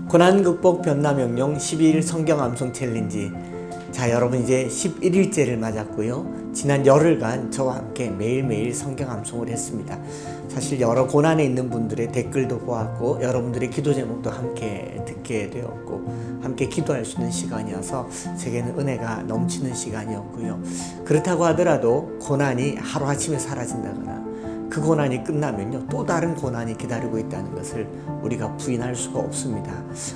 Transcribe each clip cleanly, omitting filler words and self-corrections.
고난 극복 변화명령 12일 성경 암송 챌린지. 자, 여러분 이제 11일째를 맞았고요. 지난 열흘간 저와 함께 매일매일 성경 암송을 했습니다. 사실 여러 고난에 있는 분들의 댓글도 보았고 여러분들의 기도 제목도 함께 듣게 되었고 함께 기도할 수 있는 시간이어서 제게는 은혜가 넘치는 시간이었고요. 그렇다고 하더라도 고난이 하루아침에 사라진다거나 그 고난이 끝나면요 또 다른 고난이 기다리고 있다는 것을 우리가 부인할 수가 없습니다.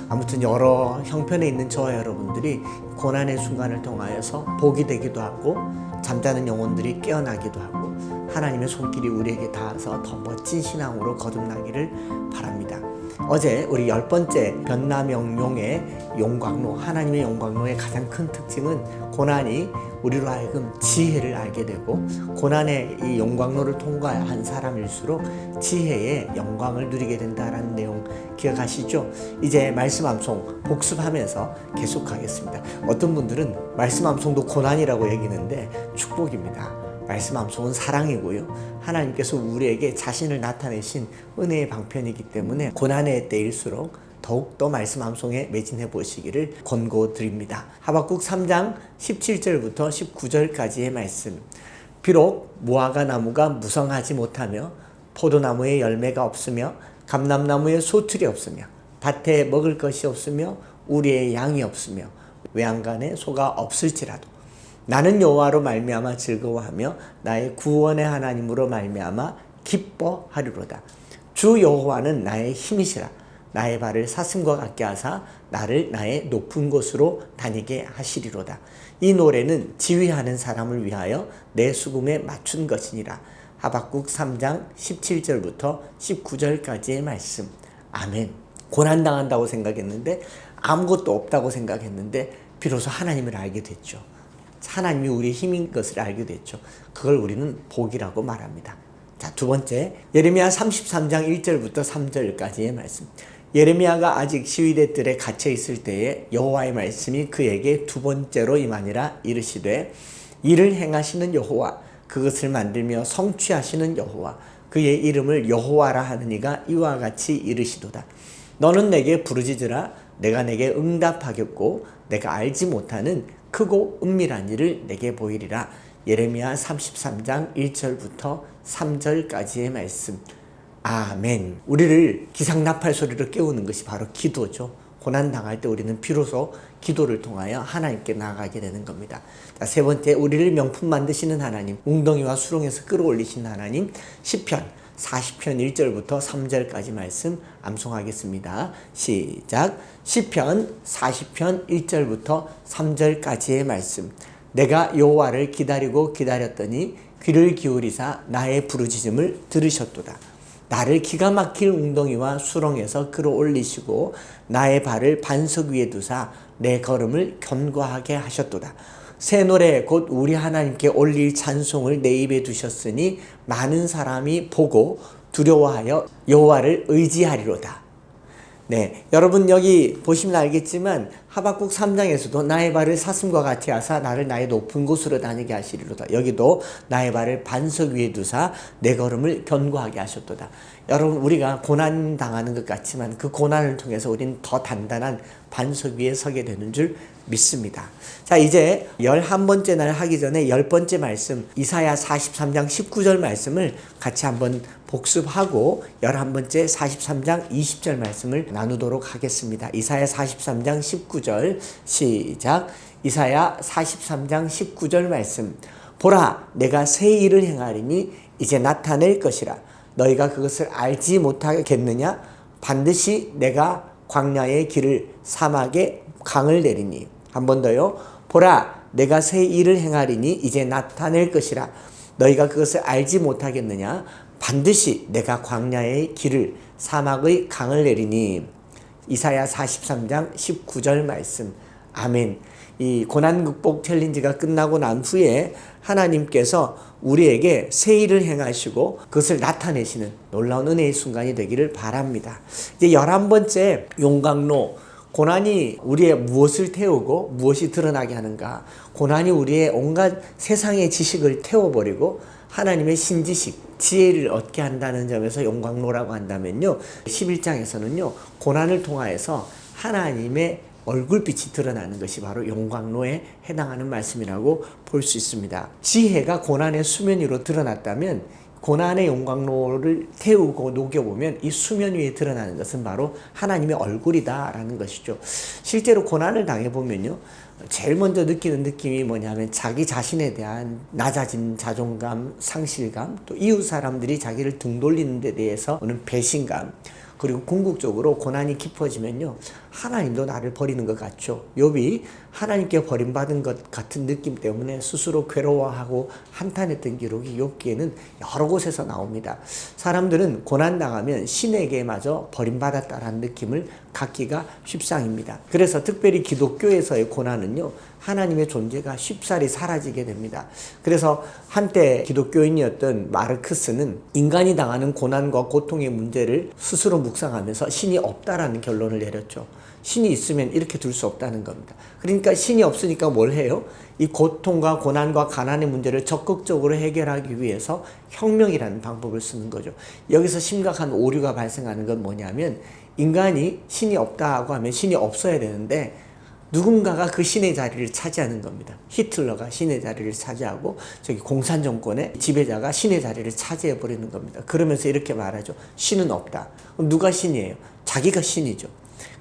아무튼 여러 형편에 있는 저와 여러분들이 고난의 순간을 통하여서 복이 되기도 하고 잠자는 영혼들이 깨어나기도 하고 하나님의 손길이 우리에게 닿아서 더 멋진 신앙으로 거듭나기를 바랍니다. 어제 우리 10번째 변화명령의 용광로, 하나님의 용광로의 가장 큰 특징은 고난이 우리로 하여금 지혜를 알게 되고 고난의 이 용광로를 통과한 사람일수록 지혜의 영광을 누리게 된다는 내용 기억하시죠? 이제 말씀 암송 복습하면서 계속하겠습니다. 어떤 분들은 말씀 암송도 고난이라고 여기는데 축복입니다. 말씀 암송은 사랑이고요. 하나님께서 우리에게 자신을 나타내신 은혜의 방편이기 때문에 고난의 때일수록 더욱더 말씀 암송에 매진해 보시기를 권고드립니다. 하박국 3장 17절부터 19절까지의 말씀. 비록 무화과 나무가 무성하지 못하며 포도나무에 열매가 없으며 감람나무에 소출이 없으며 밭에 먹을 것이 없으며 우리의 양이 없으며 외양간에 소가 없을지라도 나는 여호와로 말미암아 즐거워하며 나의 구원의 하나님으로 말미암아 기뻐하리로다. 주 여호와는 나의 힘이시라. 나의 발을 사슴과 같게 하사 나를 나의 높은 곳으로 다니게 하시리로다. 이 노래는 지휘하는 사람을 위하여 내 수금에 맞춘 것이니라. 하박국 3장 17절부터 19절까지의 말씀. 아멘. 고난당한다고 생각했는데 아무것도 없다고 생각했는데 비로소 하나님을 알게 됐죠. 하나님이 우리의 힘인 것을 알게 됐죠. 그걸 우리는 복이라고 말합니다. 자, 두 번째, 예레미야 33장 1절부터 3절까지의 말씀. 예레미야가 아직 시위대 뜰에 갇혀 있을 때에 여호와의 말씀이 그에게 두 번째로 임하니라. 이르시되 이를 행하시는 여호와, 그것을 만들며 성취하시는 여호와, 그의 이름을 여호와라 하는 이가 이와 같이 이르시도다. 너는 내게 부르짖으라. 내가 내게 응답하겠고 내가 알지 못하는 크고 은밀한 일을 내게 보이리라. 예레미야 33장 1절부터 3절까지의 말씀. 아멘. 우리를 기상나팔 소리로 깨우는 것이 바로 기도죠. 고난당할 때 우리는 비로소 기도를 통하여 하나님께 나아가게 되는 겁니다. 자, 세 번째, 우리를 명품 만드시는 하나님, 웅덩이와 수렁에서 끌어올리신 하나님. 시편 40편 1절부터 3절까지 말씀 암송하겠습니다. 시작. 시편 40편 1절부터 3절까지의 말씀. 내가 여호와를 기다리고 기다렸더니 귀를 기울이사 나의 부르짖음을 들으셨도다. 나를 기가 막힐 웅덩이와 수렁에서 끌어올리시고 나의 발을 반석 위에 두사 내 걸음을 견고하게 하셨도다. 새 노래 곧 우리 하나님께 올릴 찬송을 내 입에 두셨으니 많은 사람이 보고 두려워하여 여호와를 의지하리로다. 네, 여러분 여기 보시면 알겠지만 하박국 3장에서도 나의 발을 사슴과 같이 하사 나를 나의 높은 곳으로 다니게 하시리로다. 여기도 나의 발을 반석 위에 두사 내 걸음을 견고하게 하셨도다. 여러분, 우리가 고난 당하는 것 같지만 그 고난을 통해서 우리는 더 단단한 반석 위에 서게 되는 줄 믿습니다. 자, 이제 11번째 날 하기 전에 10번째 말씀, 이사야 43장 19절 말씀을 같이 한번 복습하고 11번째 43장 20절 말씀을 나누도록 하겠습니다. 이사야 43장 19절 시작. 이사야 43장 19절 말씀. 보라, 내가 새 일을 행하리니 이제 나타낼 것이라. 너희가 그것을 알지 못하겠느냐? 반드시 내가 광야의 길을 사막에 강을 내리니. 한 번 더요. 보라, 내가 새 일을 행하리니 이제 나타낼 것이라. 너희가 그것을 알지 못하겠느냐? 반드시 내가 광야의 길을 사막의 강을 내리니. 이사야 43장 19절 말씀. 아멘. 이 고난 극복 챌린지가 끝나고 난 후에 하나님께서 우리에게 새 일을 행하시고 그것을 나타내시는 놀라운 은혜의 순간이 되기를 바랍니다. 이제 11번째 용광로. 고난이 우리의 무엇을 태우고 무엇이 드러나게 하는가? 고난이 우리의 온갖 세상의 지식을 태워버리고 하나님의 신지식, 지혜를 얻게 한다는 점에서 용광로라고 한다면요, 11장에서는요 고난을 통하여서 하나님의 얼굴빛이 드러나는 것이 바로 용광로에 해당하는 말씀이라고 볼 수 있습니다. 지혜가 고난의 수면 위로 드러났다면 고난의 용광로를 태우고 녹여보면 이 수면 위에 드러나는 것은 바로 하나님의 얼굴이다라는 것이죠. 실제로 고난을 당해보면요, 제일 먼저 느끼는 느낌이 뭐냐면 자기 자신에 대한 낮아진 자존감, 상실감, 또 이웃 사람들이 자기를 등 돌리는 데 대해서 오는 배신감, 그리고 궁극적으로 고난이 깊어지면요, 하나님도 나를 버리는 것 같죠. 욥이 하나님께 버림받은 것 같은 느낌 때문에 스스로 괴로워하고 한탄했던 기록이 욥기에는 여러 곳에서 나옵니다. 사람들은 고난당하면 신에게마저 버림받았다라는 느낌을 갖기가 쉽상입니다. 그래서 특별히 기독교에서의 고난은요, 하나님의 존재가 쉽사리 사라지게 됩니다. 그래서 한때 기독교인이었던 마르크스는 인간이 당하는 고난과 고통의 문제를 스스로 묵상하면서 신이 없다라는 결론을 내렸죠. 신이 있으면 이렇게 둘 수 없다는 겁니다. 그러니까 신이 없으니까 뭘 해요? 이 고통과 고난과 가난의 문제를 적극적으로 해결하기 위해서 혁명이라는 방법을 쓰는 거죠. 여기서 심각한 오류가 발생하는 건 뭐냐면, 인간이 신이 없다고 하면 신이 없어야 되는데 누군가가 그 신의 자리를 차지하는 겁니다. 히틀러가 신의 자리를 차지하고 저기 공산정권의 지배자가 신의 자리를 차지해 버리는 겁니다. 그러면서 이렇게 말하죠. 신은 없다. 그럼 누가 신이에요? 자기가 신이죠.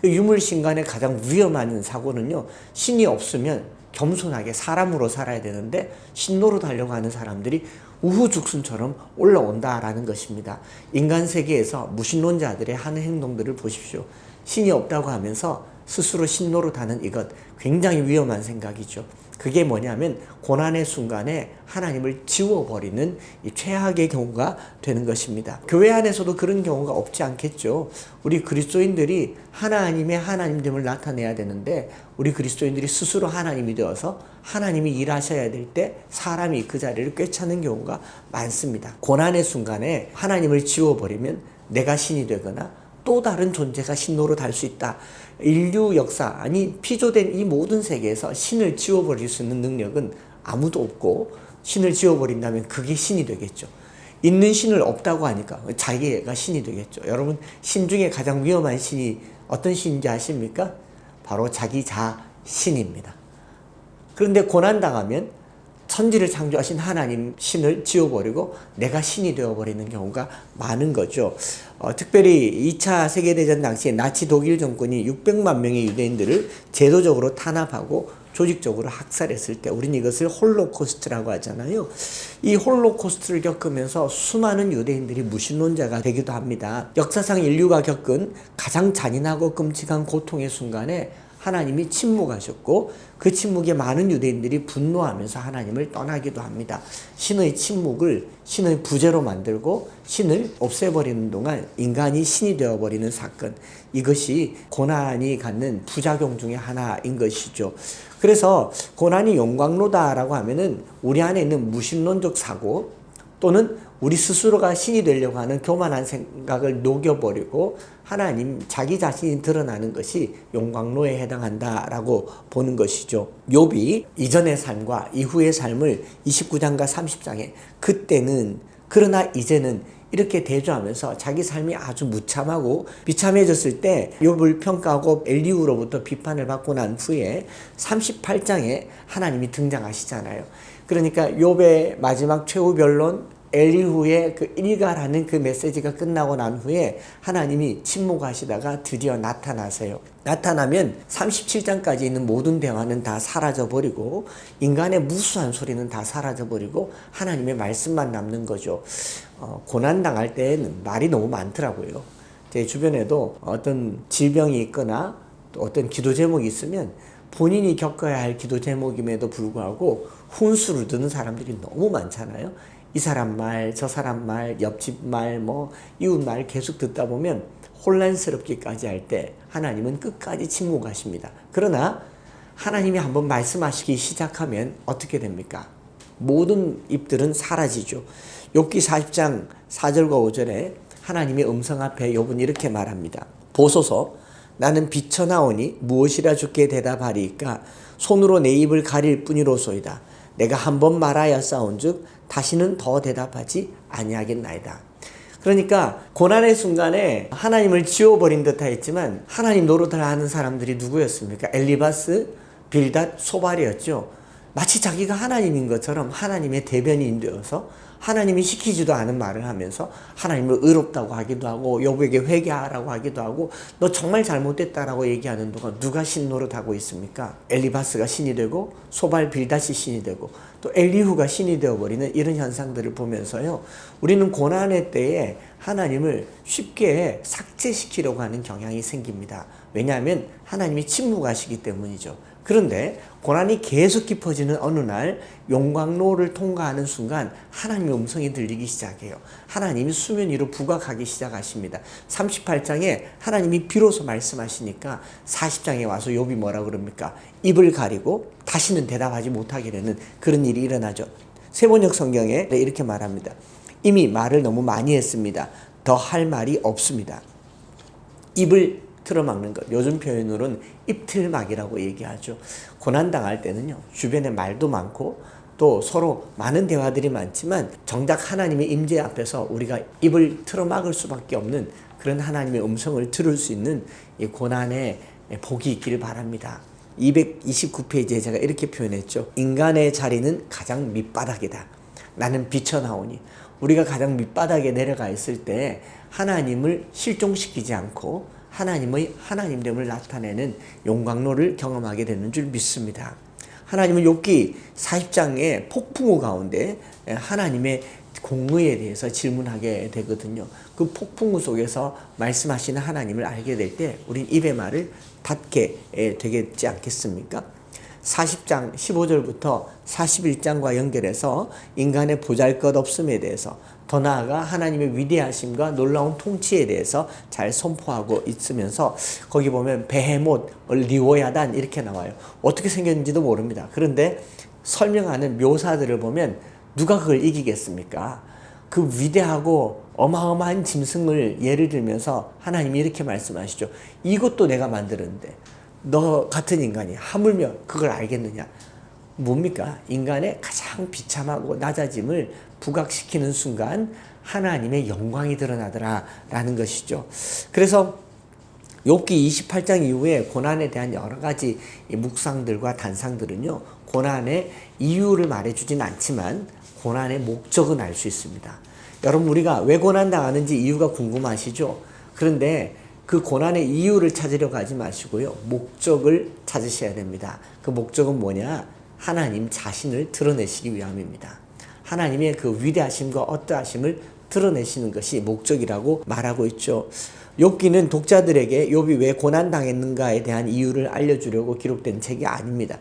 그 유물신간의 가장 위험한 사고는요, 신이 없으면 겸손하게 사람으로 살아야 되는데 신노로 하려고 하는 사람들이 우후죽순처럼 올라온다라는 것입니다. 인간 세계에서 무신론자들의 하는 행동들을 보십시오. 신이 없다고 하면서 스스로 신노릇하는 이것, 굉장히 위험한 생각이죠. 그게 뭐냐면 고난의 순간에 하나님을 지워버리는 이 최악의 경우가 되는 것입니다. 교회 안에서도 그런 경우가 없지 않겠죠. 우리 그리스도인들이 하나님의 하나님됨을 나타내야 되는데 우리 그리스도인들이 스스로 하나님이 되어서 하나님이 일하셔야 될 때 사람이 그 자리를 꿰차는 경우가 많습니다. 고난의 순간에 하나님을 지워버리면 내가 신이 되거나 또 다른 존재가 신노릇 할 수 있다. 인류 역사, 아니 피조된 이 모든 세계에서 신을 지워버릴 수 있는 능력은 아무도 없고, 신을 지워버린다면 그게 신이 되겠죠. 있는 신을 없다고 하니까 자기가 신이 되겠죠. 여러분, 신 중에 가장 위험한 신이 어떤 신인지 아십니까? 바로 자기 자신입니다. 그런데 고난당하면 천지를 창조하신 하나님 신을 지워버리고 내가 신이 되어버리는 경우가 많은 거죠. 특별히 2차 세계대전 당시에 나치 독일 정권이 600만 명의 유대인들을 제도적으로 탄압하고 조직적으로 학살했을 때 우리는 이것을 홀로코스트라고 하잖아요. 이 홀로코스트를 겪으면서 수많은 유대인들이 무신론자가 되기도 합니다. 역사상 인류가 겪은 가장 잔인하고 끔찍한 고통의 순간에 하나님이 침묵하셨고 그 침묵에 많은 유대인들이 분노하면서 하나님을 떠나기도 합니다. 신의 침묵을 신의 부재로 만들고 신을 없애버리는 동안 인간이 신이 되어버리는 사건, 이것이 고난이 갖는 부작용 중에 하나인 것이죠. 그래서 고난이 용광로다라고 하면은 우리 안에 있는 무신론적 사고 또는 우리 스스로가 신이 되려고 하는 교만한 생각을 녹여버리고 하나님 자기 자신이 드러나는 것이 용광로에 해당한다라고 보는 것이죠. 욥이 이전의 삶과 이후의 삶을 29장과 30장에 그때는 그러나 이제는 이렇게 대조하면서 자기 삶이 아주 무참하고 비참해졌을 때 욥을 평가하고 엘리후로부터 비판을 받고 난 후에 38장에 하나님이 등장하시잖아요. 그러니까 욥의 마지막 최후 변론 엘리후의 그 일가라는 그 메시지가 끝나고 난 후에 하나님이 침묵하시다가 드디어 나타나세요. 나타나면 37장까지 있는 모든 대화는 다 사라져버리고 인간의 무수한 소리는 다 사라져버리고 하나님의 말씀만 남는 거죠. 고난당할 때는 말이 너무 많더라고요. 제 주변에도 어떤 질병이 있거나 또 어떤 기도 제목이 있으면 본인이 겪어야 할 기도 제목임에도 불구하고 훈수를 두는 사람들이 너무 많잖아요. 이 사람 말, 저 사람 말, 옆집 말, 뭐 이웃 말 계속 듣다 보면 혼란스럽기까지 할 때 하나님은 끝까지 침묵하십니다. 그러나 하나님이 한번 말씀하시기 시작하면 어떻게 됩니까? 모든 입들은 사라지죠. 욥기 40장 4절과 5절에 하나님의 음성 앞에 욥은 이렇게 말합니다. 보소서, 나는 비쳐나오니 무엇이라 주께 대답하리이까? 손으로 내 입을 가릴 뿐이로소이다. 내가 한번 말하였사온즉 다시는 더 대답하지 아니하겠나이다. 그러니까 고난의 순간에 하나님을 지워버린 듯 했지만 하나님 노릇을 하는 사람들이 누구였습니까? 엘리바스, 빌닷, 소발이었죠. 마치 자기가 하나님인 것처럼 하나님의 대변인 되어서 하나님이 시키지도 않은 말을 하면서 하나님을 의롭다고 하기도 하고 욥에게 회개하라고 하기도 하고 너 정말 잘못됐다라고 얘기하는 동안 누가 신 노릇하고 있습니까? 엘리바스가 신이 되고 소발 빌닷이 신이 되고 또 엘리후가 신이 되어버리는 이런 현상들을 보면서요, 우리는 고난의 때에 하나님을 쉽게 삭제시키려고 하는 경향이 생깁니다. 왜냐하면 하나님이 침묵하시기 때문이죠. 그런데 고난이 계속 깊어지는 어느 날 용광로를 통과하는 순간 하나님의 음성이 들리기 시작해요. 하나님이 수면 위로 부각하기 시작하십니다. 38장에 하나님이 비로소 말씀하시니까 40장에 와서 욥이 뭐라 그럽니까? 입을 가리고 다시는 대답하지 못하게 되는 그런 일이 일어나죠. 세번역 성경에 이렇게 말합니다. 이미 말을 너무 많이 했습니다. 더 할 말이 없습니다. 입을 틀어막는 것, 요즘 표현으로는 입틀막이라고 얘기하죠. 고난당할 때는요, 주변에 말도 많고 또 서로 많은 대화들이 많지만 정작 하나님의 임재 앞에서 우리가 입을 틀어막을 수밖에 없는 그런 하나님의 음성을 들을 수 있는 이 고난의 복이 있기를 바랍니다. 229페이지에 제가 이렇게 표현했죠. 인간의 자리는 가장 밑바닥이다. 나는 비쳐나오니. 우리가 가장 밑바닥에 내려가 있을 때 하나님을 실종시키지 않고 하나님의 하나님됨을 나타내는 용광로를 경험하게 되는 줄 믿습니다. 하나님은 욥기 40장의 폭풍우 가운데 하나님의 공의에 대해서 질문하게 되거든요. 그 폭풍우 속에서 말씀하시는 하나님을 알게 될 때 우린 입의 말을 닫게 되겠지 않겠습니까? 40장 15절부터 41장과 연결해서 인간의 보잘것없음에 대해서, 더 나아가 하나님의 위대하심과 놀라운 통치에 대해서 잘 선포하고 있으면서 거기 보면 베헤못, 리오야단 이렇게 나와요. 어떻게 생겼는지도 모릅니다. 그런데 설명하는 묘사들을 보면 누가 그걸 이기겠습니까? 그 위대하고 어마어마한 짐승을 예를 들면서 하나님이 이렇게 말씀하시죠. 이것도 내가 만들었는데 너 같은 인간이 하물며 그걸 알겠느냐? 뭡니까? 인간의 가장 비참하고 낮아짐을 부각시키는 순간 하나님의 영광이 드러나더라 라는 것이죠. 그래서 욥기 28장 이후에 고난에 대한 여러 가지 묵상들과 단상들은요, 고난의 이유를 말해주진 않지만 고난의 목적은 알 수 있습니다. 여러분, 우리가 왜 고난당하는지 이유가 궁금하시죠? 그런데 그 고난의 이유를 찾으려고 하지 마시고요, 목적을 찾으셔야 됩니다. 그 목적은 뭐냐? 하나님 자신을 드러내시기 위함입니다. 하나님의 그 위대하심과 어떠하심을 드러내시는 것이 목적이라고 말하고 있죠. 욥기는 독자들에게 욥이 왜 고난당했는가에 대한 이유를 알려주려고 기록된 책이 아닙니다.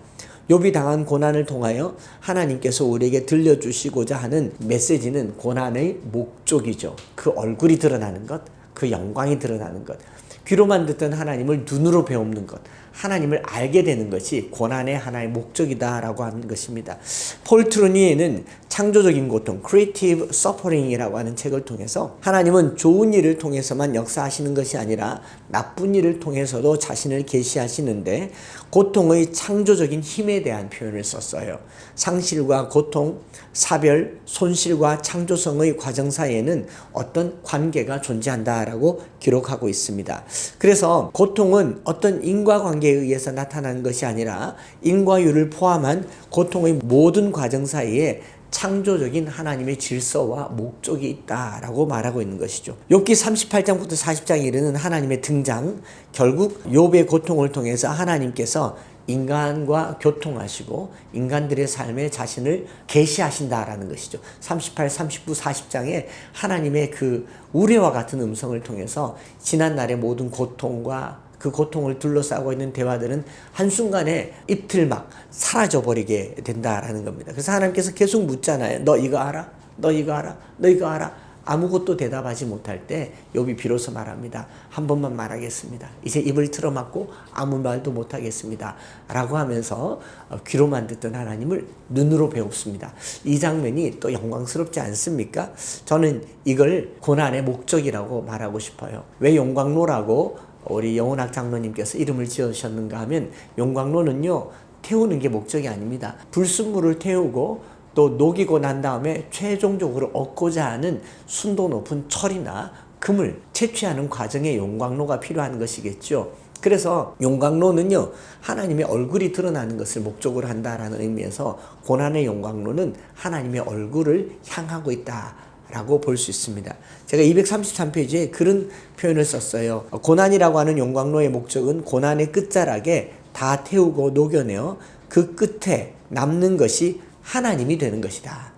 욥이 당한 고난을 통하여 하나님께서 우리에게 들려주시고자 하는 메시지는 고난의 목적이죠. 그 얼굴이 드러나는 것, 그 영광이 드러나는 것, 귀로만 듣던 하나님을 눈으로 배우는 것, 하나님을 알게 되는 것이 고난의 하나의 목적이다라고 하는 것입니다. 폴 트루니에는 창조적인 고통, Creative Suffering이라고 하는 책을 통해서 하나님은 좋은 일을 통해서만 역사하시는 것이 아니라 나쁜 일을 통해서도 자신을 계시하시는데 고통의 창조적인 힘에 대한 표현을 썼어요. 상실과 고통, 사별, 손실과 창조성의 과정 사이에는 어떤 관계가 존재한다라고 기록하고 있습니다. 그래서 고통은 어떤 인과관계에 의해서 나타나는 것이 아니라 인과율을 포함한 고통의 모든 과정 사이에 창조적인 하나님의 질서와 목적이 있다라고 말하고 있는 것이죠. 욥기 38장부터 40장에 이르는 하나님의 등장, 결국 욥의 고통을 통해서 하나님께서 인간과 교통하시고 인간들의 삶에 자신을 계시하신다라는 것이죠. 38, 39, 40장에 하나님의 그 우레와 같은 음성을 통해서 지난날의 모든 고통과 그 고통을 둘러싸고 있는 대화들은 한순간에 입틀막 사라져버리게 된다라는 겁니다. 그래서 하나님께서 계속 묻잖아요. 너 이거 알아? 너 이거 알아? 너 이거 알아? 아무것도 대답하지 못할 때 욥이 비로소 말합니다. 한 번만 말하겠습니다. 이제 입을 틀어막고 아무 말도 못하겠습니다. 라고 하면서 귀로만 듣던 하나님을 눈으로 배웁습니다. 이 장면이 또 영광스럽지 않습니까? 저는 이걸 고난의 목적이라고 말하고 싶어요. 왜 용광로라고 우리 영원학 장로님께서 이름을 지으셨는가 하면 용광로는요, 태우는 게 목적이 아닙니다. 불순물을 태우고 또 녹이고 난 다음에 최종적으로 얻고자 하는 순도 높은 철이나 금을 채취하는 과정에 용광로가 필요한 것이겠죠. 그래서 용광로는요, 하나님의 얼굴이 드러나는 것을 목적으로 한다라는 의미에서 고난의 용광로는 하나님의 얼굴을 향하고 있다라고 볼 수 있습니다. 제가 233페이지에 그런 표현을 썼어요. 고난이라고 하는 용광로의 목적은 고난의 끝자락에 다 태우고 녹여내어 그 끝에 남는 것이 하나님이 되는 것이다.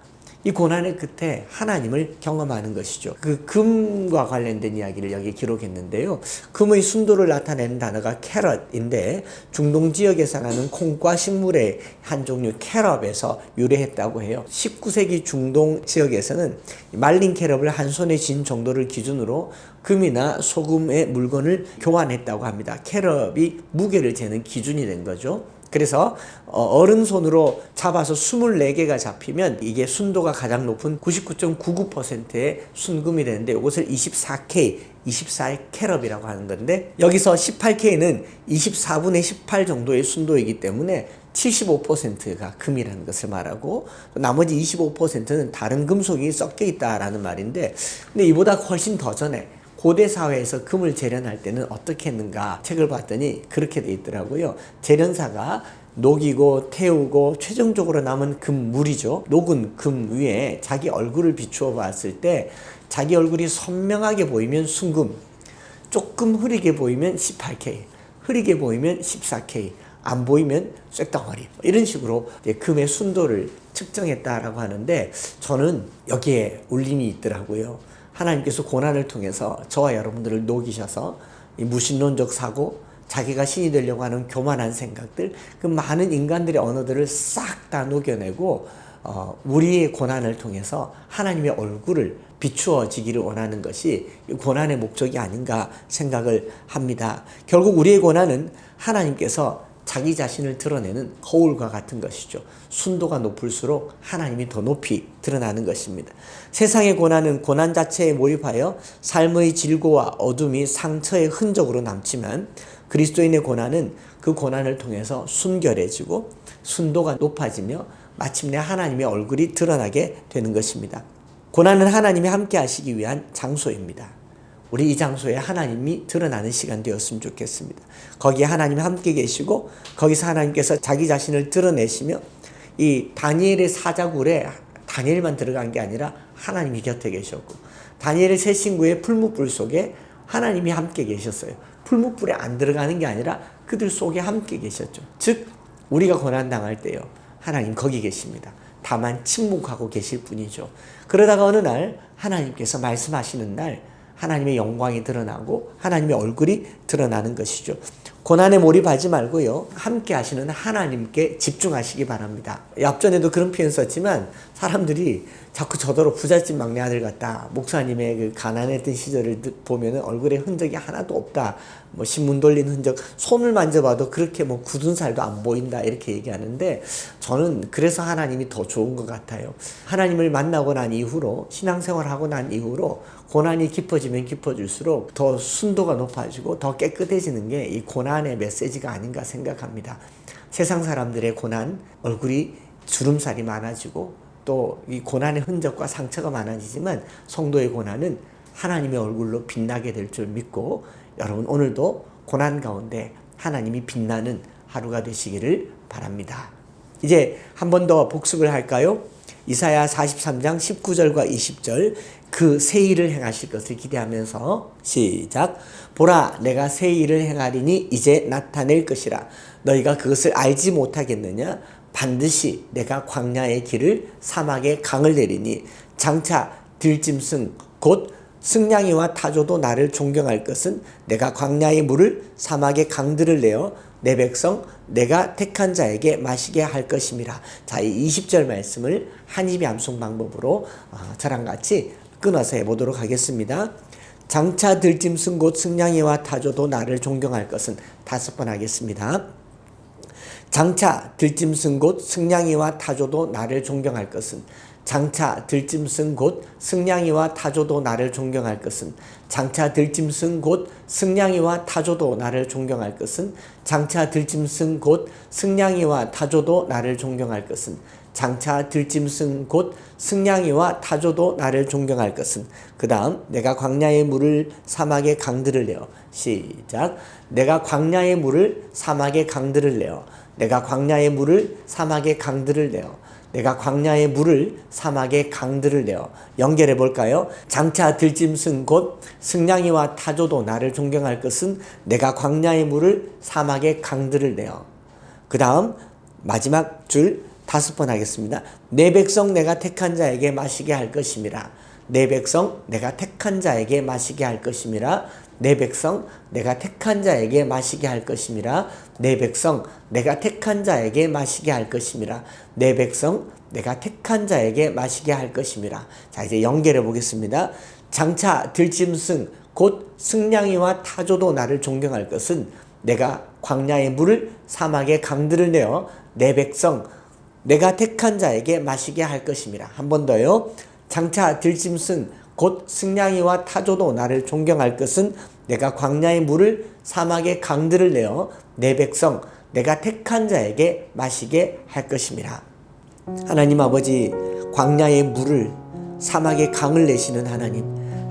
이 고난의 끝에 하나님을 경험하는 것이죠. 그 금과 관련된 이야기를 여기 기록했는데요. 금의 순도를 나타내는 단어가 캐럿인데 중동 지역에서 나는 콩과 식물의 한 종류 캐럿에서 유래했다고 해요. 19세기 중동 지역에서는 말린 캐럿을 한 손에 쥔 정도를 기준으로 금이나 소금의 물건을 교환했다고 합니다. 캐럿이 무게를 재는 기준이 된 거죠. 그래서 어른손으로 잡아서 24개가 잡히면 이게 순도가 가장 높은 99.99%의 순금이 되는데 이것을 24K, 24캐럿이라고 하는 건데 여기서 18K는 24분의 18 정도의 순도이기 때문에 75%가 금이라는 것을 말하고 나머지 25%는 다른 금속이 섞여 있다라는 말인데 근데 이보다 훨씬 더 전에 고대 사회에서 금을 재련할 때는 어떻게 했는가 책을 봤더니 그렇게 돼 있더라고요. 재련사가 녹이고 태우고 최종적으로 남은 금물이죠. 녹은 금 위에 자기 얼굴을 비추어 봤을 때 자기 얼굴이 선명하게 보이면 순금, 조금 흐리게 보이면 18K, 흐리게 보이면 14K, 안 보이면 쇳덩어리, 이런 식으로 금의 순도를 측정했다라고 하는데 저는 여기에 울림이 있더라고요. 하나님께서 고난을 통해서 저와 여러분들을 녹이셔서 이 무신론적 사고, 자기가 신이 되려고 하는 교만한 생각들, 그 많은 인간들의 언어들을 싹 다 녹여내고 우리의 고난을 통해서 하나님의 얼굴을 비추어지기를 원하는 것이 고난의 목적이 아닌가 생각을 합니다. 결국 우리의 고난은 하나님께서 자기 자신을 드러내는 거울과 같은 것이죠. 순도가 높을수록 하나님이 더 높이 드러나는 것입니다. 세상의 고난은 고난 자체에 몰입하여 삶의 질고와 어둠이 상처의 흔적으로 남지만 그리스도인의 고난은 그 고난을 통해서 순결해지고 순도가 높아지며 마침내 하나님의 얼굴이 드러나게 되는 것입니다. 고난은 하나님이 함께 하시기 위한 장소입니다. 우리 이 장소에 하나님이 드러나는 시간 되었으면 좋겠습니다. 거기에 하나님이 함께 계시고 거기서 하나님께서 자기 자신을 드러내시며 이 다니엘의 사자굴에 다니엘만 들어간 게 아니라 하나님이 곁에 계셨고 다니엘의 새 친구의 풀무불 속에 하나님이 함께 계셨어요. 풀무불에 안 들어가는 게 아니라 그들 속에 함께 계셨죠. 즉 우리가 고난당할 때요, 하나님 거기 계십니다. 다만 침묵하고 계실 뿐이죠. 그러다가 어느 날 하나님께서 말씀하시는 날 하나님의 영광이 드러나고 하나님의 얼굴이 드러나는 것이죠. 고난에 몰입하지 말고요, 함께 하시는 하나님께 집중하시기 바랍니다. 앞전에도 그런 표현 썼지만 사람들이 자꾸 저더러 부잣집 막내 아들 같다, 목사님의 그 가난했던 시절을 보면 얼굴에 흔적이 하나도 없다, 뭐 신문 돌린 흔적, 손을 만져봐도 그렇게 뭐 굳은 살도 안 보인다, 이렇게 얘기하는데 저는 그래서 하나님이 더 좋은 것 같아요. 하나님을 만나고 난 이후로, 신앙생활하고 난 이후로 고난이 깊어지면 깊어질수록 더 순도가 높아지고 더 깨끗해지는 게 이 고난의 메시지가 아닌가 생각합니다. 세상 사람들의 고난, 얼굴이 주름살이 많아지고 또 이 고난의 흔적과 상처가 많아지지만 성도의 고난은 하나님의 얼굴로 빛나게 될 줄 믿고 여러분 오늘도 고난 가운데 하나님이 빛나는 하루가 되시기를 바랍니다. 이제 한 번 더 복습을 할까요? 이사야 43장 19절과 20절, 그 새 일을 행하실 것을 기대하면서 시작. 보라, 내가 새 일을 행하리니 이제 나타낼 것이라. 너희가 그것을 알지 못하겠느냐? 반드시 내가 광야의 길을 사막의 강을 내리니 장차 들짐승 곧 승냥이와 타조도 나를 존경할 것은 내가 광야의 물을 사막의 강들을 내어 내 백성 내가 택한 자에게 마시게 할 것임이라. 자, 이 20절 말씀을 한입의 암송 방법으로 저랑 같이 끊어서 해보도록 하겠습니다. 장차 들짐승 곧 승냥이와 타조도 나를 존경할 것은 5번 하겠습니다. 장차 들짐승 곧 승냥이와 타조도 나를 존경할 것은 장차 들짐승 곧 승냥이와 타조도 나를 존경할 것은 장차 들짐승 곧 승냥이와 타조도 나를 존경할 것은 장차 들짐승 곧 승냥이와 타조도 나를 존경할 것은 장차 들짐승 곧 승냥이와 타조도 나를 존경할 것은. 그 다음 내가 광야의 물을 사막의 강들을 내어. 시작. 내가 광야의 물을 사막의 강들을 내어. 내가 광야의 물을 사막의 강들을 내어. 내가 광야의 물을 사막의 강들을 내어. 연결해 볼까요? 장차 들짐승 곧 승냥이와 타조도 나를 존경할 것은 내가 광야의 물을 사막의 강들을 내어. 그 다음 마지막 줄 5번 하겠습니다. 내 백성 내가 택한 자에게 마시게 할 것임이라. 내 백성 내가 택한 자에게 마시게 할 것임이라. 내 백성 내가 택한 자에게 마시게 할 것임이라. 내 백성 내가 택한 자에게 마시게 할 것임이라. 내 백성 내가 택한 자에게 마시게 할 것임이라. 자, 이제 연결해 보겠습니다. 장차 들짐승 곧 승냥이와 타조도 나를 존경할 것은 내가 광야의 물을 사막의 강들을 내어 내 백성 내가 택한 자에게 마시게 할 것임이라. 한 번 더요. 장차 들짐승 곧 승냥이와 타조도 나를 존경할 것은 내가 광야의 물을 사막의 강들을 내어 내 백성 내가 택한 자에게 마시게 할 것임이라. 하나님 아버지, 광야의 물을 사막의 강을 내시는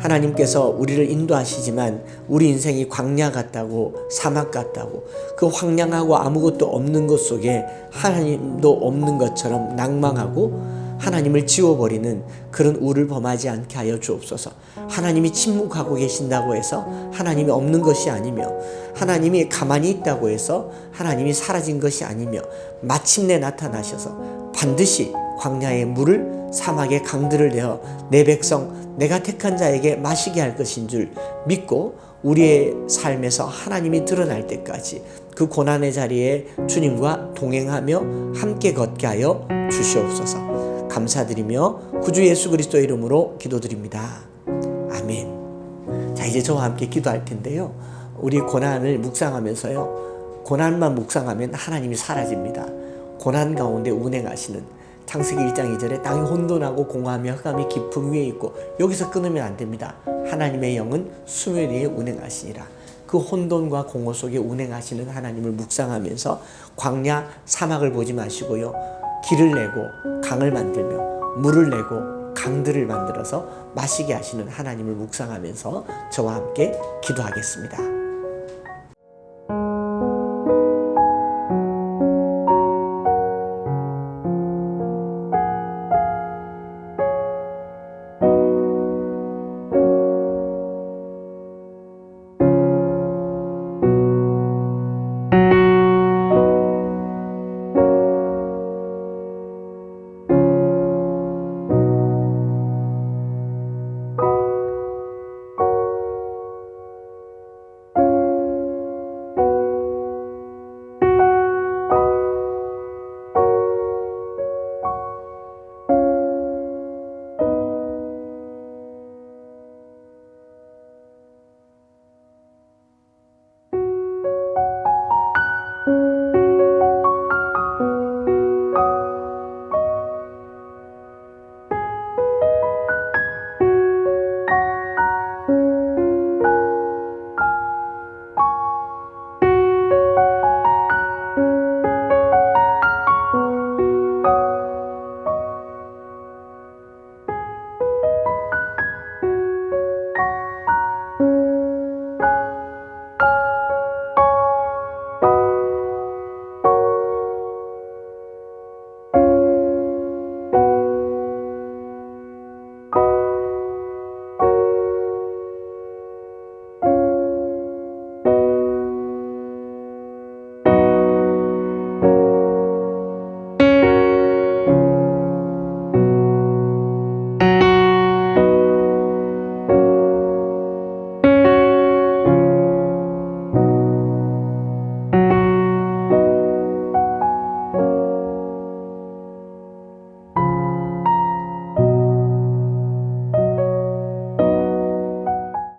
하나님께서 우리를 인도하시지만 우리 인생이 광야 같다고 사막 같다고 그 황량하고 아무것도 없는 것 속에 하나님도 없는 것처럼 낭망하고 하나님을 지워버리는 그런 우를 범하지 않게 하여 주옵소서. 하나님이 침묵하고 계신다고 해서 하나님이 없는 것이 아니며 하나님이 가만히 있다고 해서 하나님이 사라진 것이 아니며 마침내 나타나셔서 반드시 광야의 물을 사막의 강들을 내어 내 백성 내가 택한 자에게 마시게 할 것인 줄 믿고 우리의 삶에서 하나님이 드러날 때까지 그 고난의 자리에 주님과 동행하며 함께 걷게 하여 주시옵소서. 감사드리며 구주 예수 그리스도의 이름으로 기도드립니다. 아멘. 자, 이제 저와 함께 기도할 텐데요. 우리 고난을 묵상하면서요. 고난만 묵상하면 하나님이 사라집니다. 고난 가운데 운행하시는 창세기 1장 2절에 땅이 혼돈하고 공허하며 흑암이 깊음 위에 있고 여기서 끊으면 안 됩니다. 하나님의 영은 수면 위에 운행하시니라. 그 혼돈과 공허 속에 운행하시는 하나님을 묵상하면서 광야 사막을 보지 마시고요. 길을 내고 강을 만들며 물을 내고 강들을 만들어서 마시게 하시는 하나님을 묵상하면서 저와 함께 기도하겠습니다.